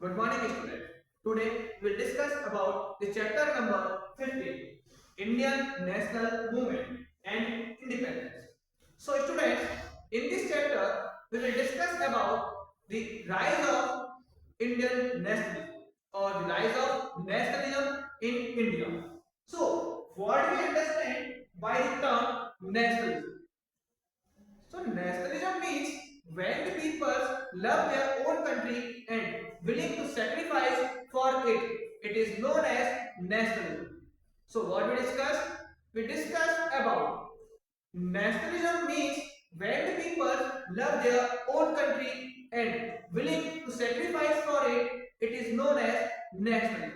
Good morning, students. Today we will discuss about the chapter number 15, Indian National Movement and Independence. So, students, in this chapter we will discuss about the rise of Indian nationalism or the rise of nationalism in India. So, what do we understand by the term nationalism? So nationalism means when the people love their own country and willing to sacrifice for it. It is known as nationalism. So what we discuss? We discuss about nationalism means when the people love their own country and willing to sacrifice for it. It is known as nationalism.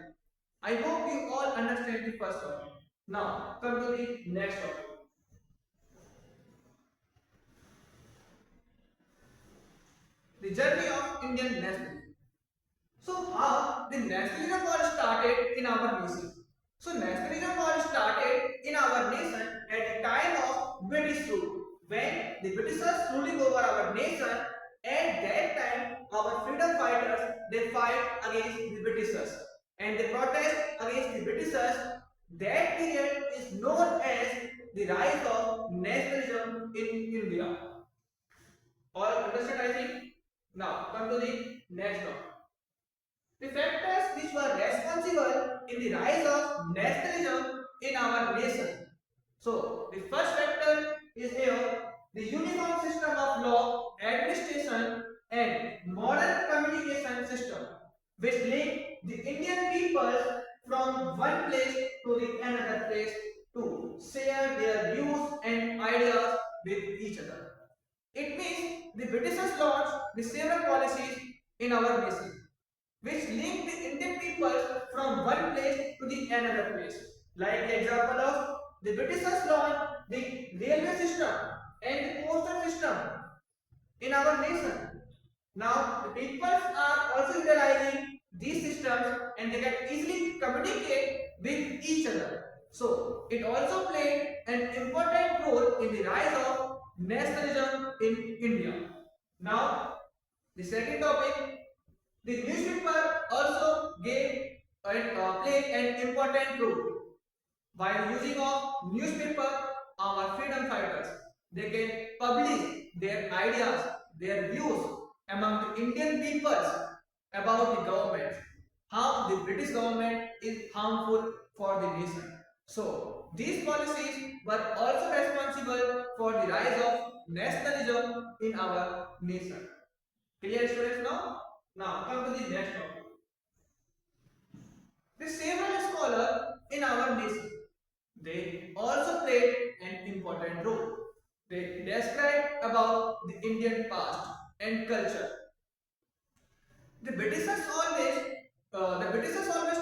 I hope you all understand the first topic. Now come to the next topic. The journey of Indian nationalism. So how the nationalism was started in our nation? So nationalism was started in our nation at the time of British rule. When the Britishers ruling over our nation, at that time our freedom fighters they fight against the Britishers and they protest against the Britishers. That period is known as the rise of nationalism in India. All understand I think? Now come to the next topic. The factors which were responsible in the rise of nationalism in our nation. So the first factor is here the uniform system of law, administration and modern communication system which link the Indian people from one place to the another place to share their views and ideas with each other. It means the Britishers launched the several policies in our nation which link the Indian people from one place to the another place. Like the example of the Britishers launched the railway system and the postal system in our nation. Now the people are also utilizing these systems and they can easily communicate with each other. So it also played an important role in the rise of nationalism in India. Now the second topic, the newspaper also played an important role. By using of newspaper, our freedom fighters they can publish their ideas, their views among the Indian peoples about the government, how the British government is harmful for the nation. So these policies were also responsible for the rise of nationalism in our nation. Clear students now? Now come to the next topic. The several scholars in our nation, they also played an important role. They describe about the Indian past and culture. The Britishers always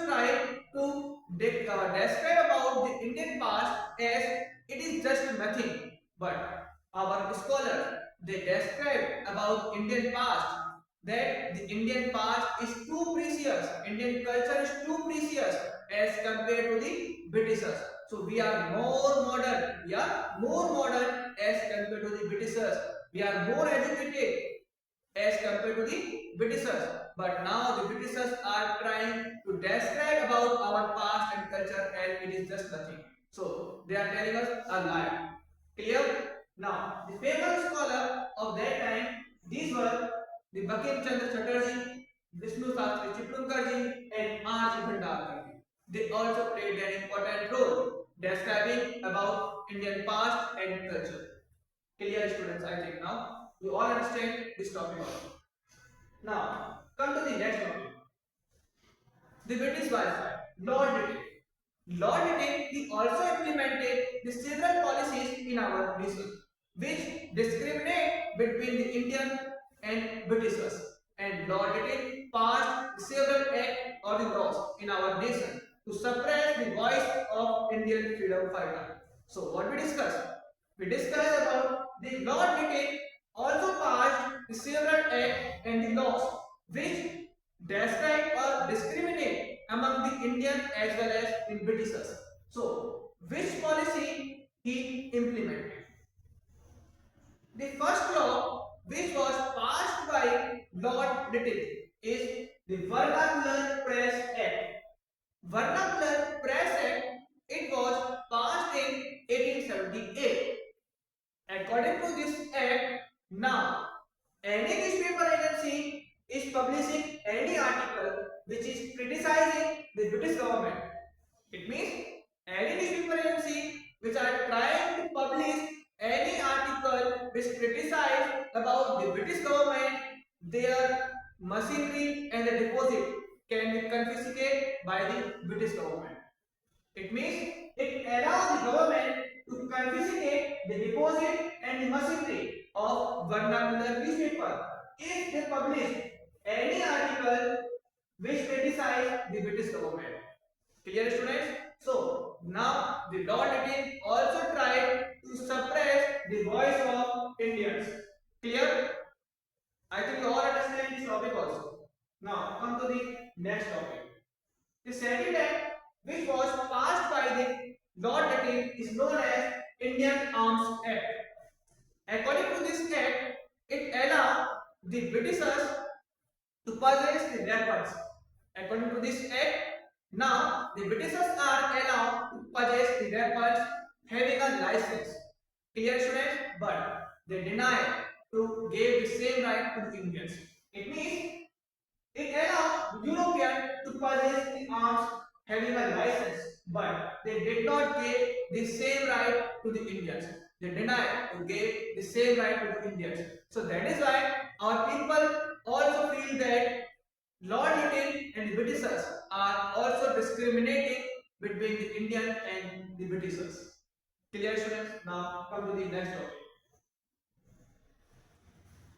tried to describe about the Indian past as it is just nothing. But our scholars they describe about Indian past that the Indian past is too precious, Indian culture is too precious as compared to the Britishers. So we are more modern, as compared to the Britishers. We are more educated as compared to the Britishers. But now the Britishers are trying to describe about our past and culture and it is just nothing. So they are telling us a lie. Clear? Now the famous scholar of that time, these were the Bankim Chandra Chatterjee, Vishnu Sastri Chiplunkarji and R.G. Bhandarkarji. They also played an important role describing about Indian past and culture. Clear students, I think now you all understand this topic also. Now come to the next topic. The British Viceroy, Lord Lytton. Lord Lytton he also implemented the several policies in our nation which discriminate between the Indian and Britishers. And Lord Lytton passed several acts or the laws in our nation to suppress the voice of Indian freedom fighter. So what we discussed? We discussed about the Lord Lytton also passed the several acts and the laws which describe or discriminate among the Indian as well as in Britishers. So which policy he implemented? The first law which was passed by Lord Lytton is the Vernacular Press Act. Vernacular Press Act, it was passed in 1878. According to this act, now any newspaper agency is publishing any article which is criticizing the British government. It means any newspaper agency which are trying to publish any article which criticize about the British government, their machinery and the deposit can be confiscated by the British government. It means it allows the government to confiscate the deposit and the machinery of vernacular newspaper if they publish any article which criticize the British government. Clear, students? So now the Lord Little also tried to suppress the voice of Indians. Clear? I think you all understand this topic also. Now come to the next topic. The second act which was passed by the Lord Little is known as Indian Arms Act. According to this act, it allowed the Britishers to possess the weapons. According to this act, now the Britishers are allowed to possess the weapons having a license. Clear, students? But they deny to give the same right to the Indians. It means it allowed Europeans to possess the arms having a license, but they did not give the same right to the Indians. They denied to give the same right to the Indians. So that is why our people also feel that Lord Little and the Britishers are also discriminating between the Indian and the Britishers. Clear, students? Now come to the next topic.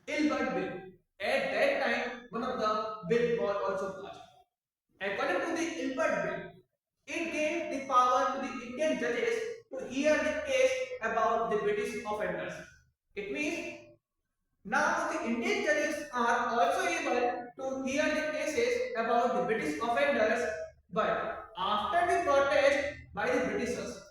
Ilbert Bill. At that time, one of the bill was also passed. According to the Ilbert Bill, it gave the power to the Indian judges to hear the case about the British offenders. It means now the Indian judges are also able to hear the cases about the British offenders, but after the protest by the Britishers.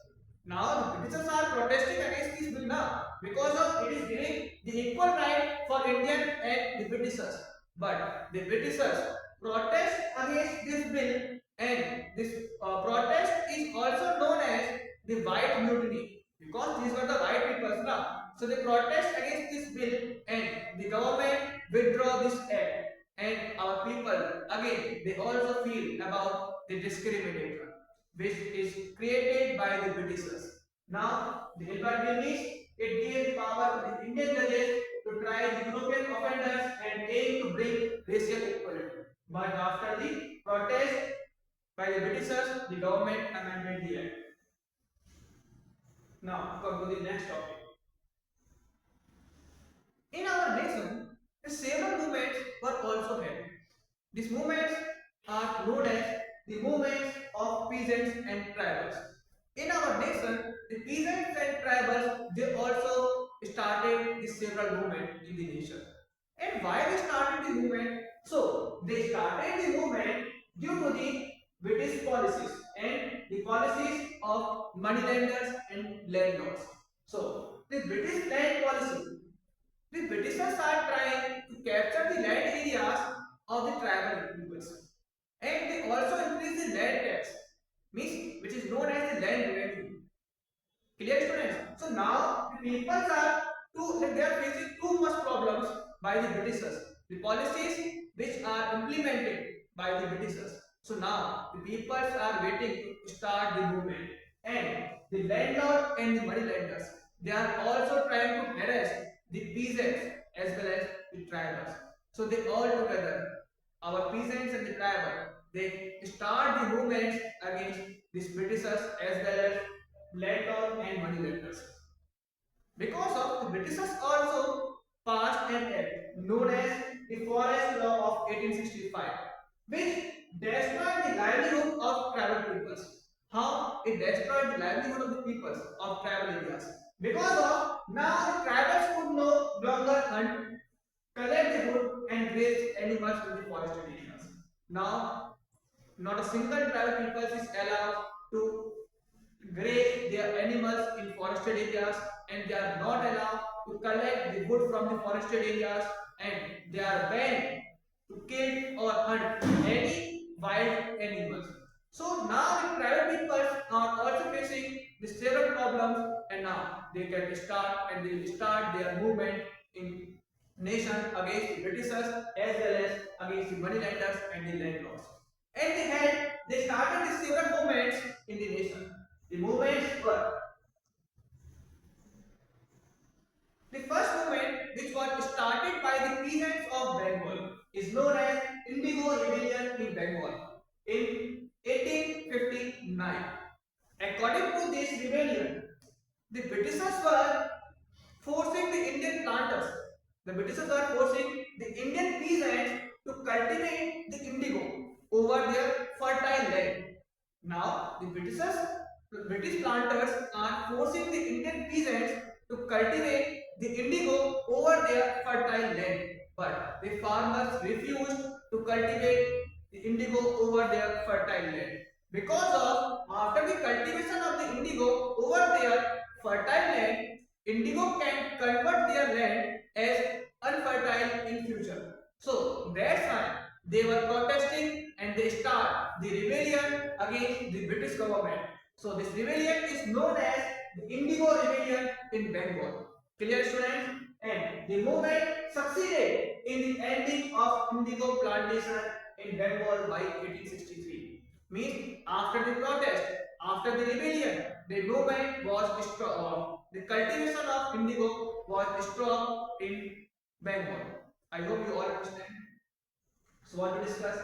Now the Britishers are protesting against this bill now because of it is giving the equal right for Indian and the Britishers. But the Britishers protest against this bill, and this protest is also known as the White Mutiny because these were the white people now. So they protest against this bill and the government withdraw this act, and our people again they also feel about the discrimination which is created by the Britishers. Now the Hilbert Bill means it gave power to the Indian judges to try the European offenders and aim to bring racial equality. But after the protest by the Britishers, the government amended the act. Now come to the next topic. In our nation, several movements were also held. These movements are known as the movements of peasants and tribals. In our nation, the peasants and tribals they also started the several movements in the nation. And why they started the movement? So they started the movement due to the British policies and the policies of moneylenders and landlords. So the British land policy, the Britishers are trying to capture the land areas of the tribal peoples, and they also increase the land tax, means which is known as the land revenue. Clear, students? So now the peoples are they are facing too much problems by the Britishers. The policies which are implemented by the Britishers. So now the peoples are waiting to start the movement, and the landlord and the moneylenders they are also trying to harass the peasants as well as the tribals. So they all together, our peasants and the tribal, they start the movements against these Britishers as well as landlord and moneylenders. Because of the Britishers also passed an act known as the Forest Law of 1865, which destroyed the livelihood of tribal peoples. How it destroyed the livelihood of the peoples of tribal areas? Because of now the tribals could no longer hunt, collect the wood and graze animals in the forested areas. Now, not a single tribal people is allowed to graze their animals in forested areas, and they are not allowed to collect the wood from the forested areas, and they are banned to kill or hunt any wild animals. So now the private people are also facing the several problems, and now they can start and they will start their movement in nation against the Britishers as well as against the moneylenders and the landlords. And they started the several movements in the nation. The movements were the first movement, which was started by the peasants of Bengal, is known as Indigo Rebellion in Bengal in 1859. According to this rebellion, the Britishers were forcing the Indian planters. The Britishers were forcing the Indian peasants to cultivate the indigo over their fertile land. Now, the British planters are forcing the Indian peasants to cultivate the indigo over their fertile land. But the farmers refused to cultivate the indigo over their fertile land. Because of after the cultivation of the indigo over their fertile land, indigo can convert their land as unfertile in future. So that's why they were protesting and they start the rebellion against the British government. So this rebellion is known as the Indigo Rebellion in Bengal. Clear, students? And the movement succeeded in the ending of indigo plantation in Bengal by 1863. Means after the protest, after the rebellion, the movement was stopped. The cultivation of indigo was stopped in Bengal. I hope you all understand. So what to discuss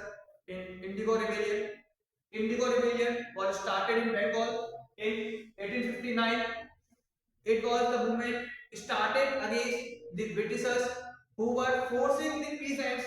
in Indigo Rebellion? Indigo Rebellion was started in Bengal in 1859. It was the movement started against the Britishers who were forcing the peasants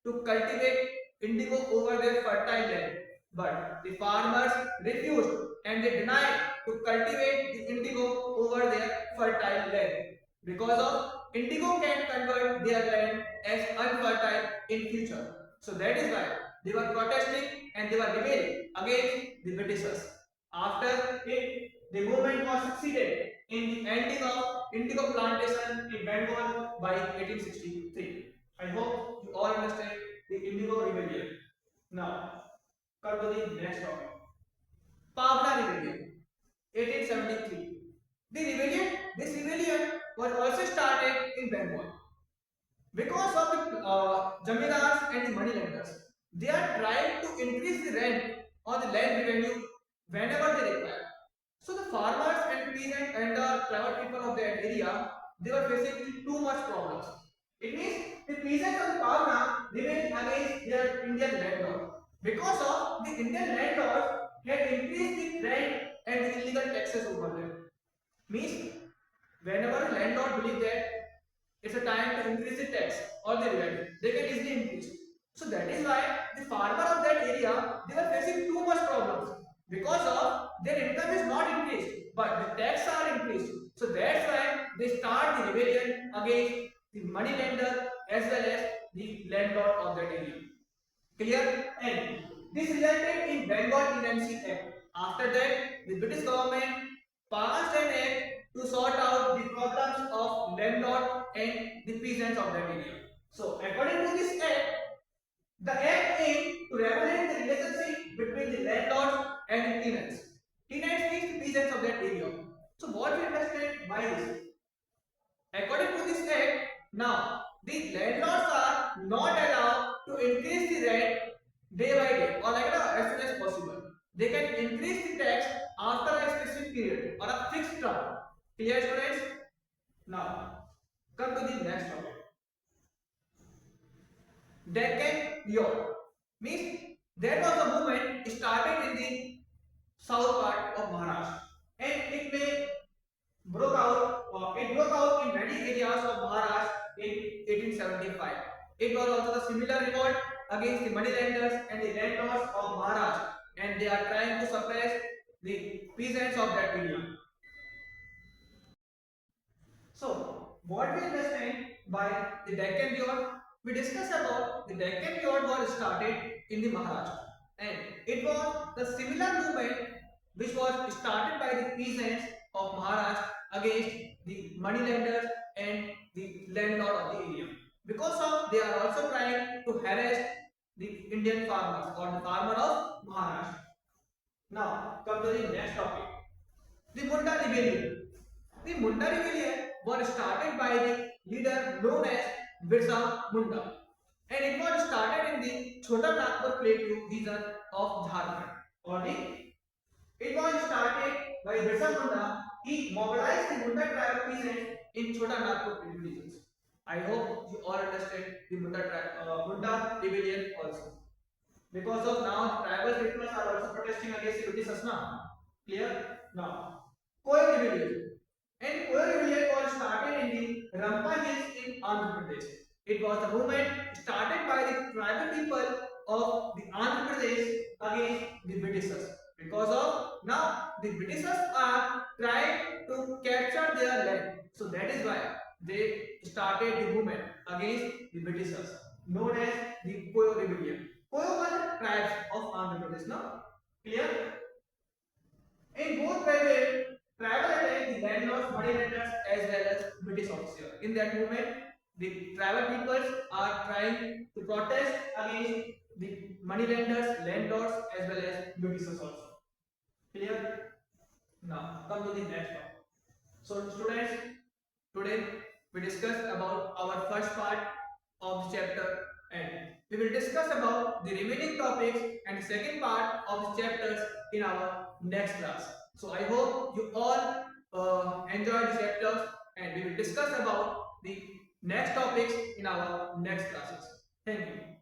to cultivate indigo over their fertile land. But the farmers refused and they denied to cultivate the indigo over their fertile land because of indigo can convert their land as unfertile in future. So that is why they were protesting and they were rebelling against the Britishers. After it, the movement was succeeded in the ending of indigo plantation in Bengal by 1863. I hope you all understand the Indigo Rebellion. Now, come to the next topic. Pavna Rebellion, 1873. This rebellion was also started in Bengal. Because of the Jamidars and the moneylenders, they are trying to increase the rent or the land revenue whenever they require. So the farmers and peasants and the private people of that area, they were facing too much problems. It means the peasants of the Pavna rebelled against their Indian landlord because of the Indian landlord had increased the rent and the illegal taxes over them. Means whenever landlord believe that it's a time to increase the tax or the revenue, they can easily increase. So that is why the farmer of that area they were facing too much problems because of their income is not increased, but the tax are increased. So that's why they start the rebellion against the money lender as well as the landlord of that area. Clear? And this resulted in Bengal Tenancy Act. After that, the British government passed an act to sort out the problems of landlord and the peasants of that area. So, according to this act, the act aimed to regulate the relationship between the landlords and the tenants. Tenants means the peasants of that area. So, what we understand by this? According to this act, now the landlords are not allowed to increase the rent day by day or like as soon as possible. They can increase the tax after a specific period or a fixed term. Clear, students? Now, come to the next topic. Deccan Yacht means that was a movement started in the south part of Maharashtra and it broke out in many areas of Maharashtra in 1875. It was also the similar revolt against the moneylenders and the landlords of Maharashtra, and they are trying to suppress the peasants of that area. So, what we understand by the Deccan Yacht, we discuss about the Deccan Yacht was started in the Maharashtra, and it was the similar movement which was started by the peasants of Maharashtra against the moneylenders and the landlord of the area. Because of they are also trying to harass the Indian farmers or the farmer of Maharashtra. Now come to the next topic. The Munda Rebellion. The Munda Rebellion was started by the leader known as Birsa Munda, and it was started in the Chota Nagpur Plateau region of Jharkhand. Or it was started by Birsa Munda. He mobilized the Munda tribal peasants in Chota Nagpur Plateau regions. I hope you all understand the Munda rebellion also. Because of now the tribal peoples are also protesting against the British now. Clear? Now, Koi rebellion. And Koi rebellion was started in the Rampa Hills in Andhra Pradesh. It was a movement started by the tribal people of the Andhra Pradesh against the Britishers. Because of now the Britishers are trying to capture their land. So that is why they started the movement against the Britishers, known as the Koyo rebellion. Koyo were tribes of Andhra Pradesh. Now, clear? In both tribal attacked the landlords, moneylenders as well as British officers. In that movement, the tribal peoples are trying to protest against the moneylenders, landlords as well as Britishers also. Clear? Now, come to the next topic. So, students, today we discussed about our first part of the chapter, and we will discuss about the remaining topics and the second part of the chapters in our next class. So I hope you all enjoy the chapters, and we will discuss about the next topics in our next classes. Thank you.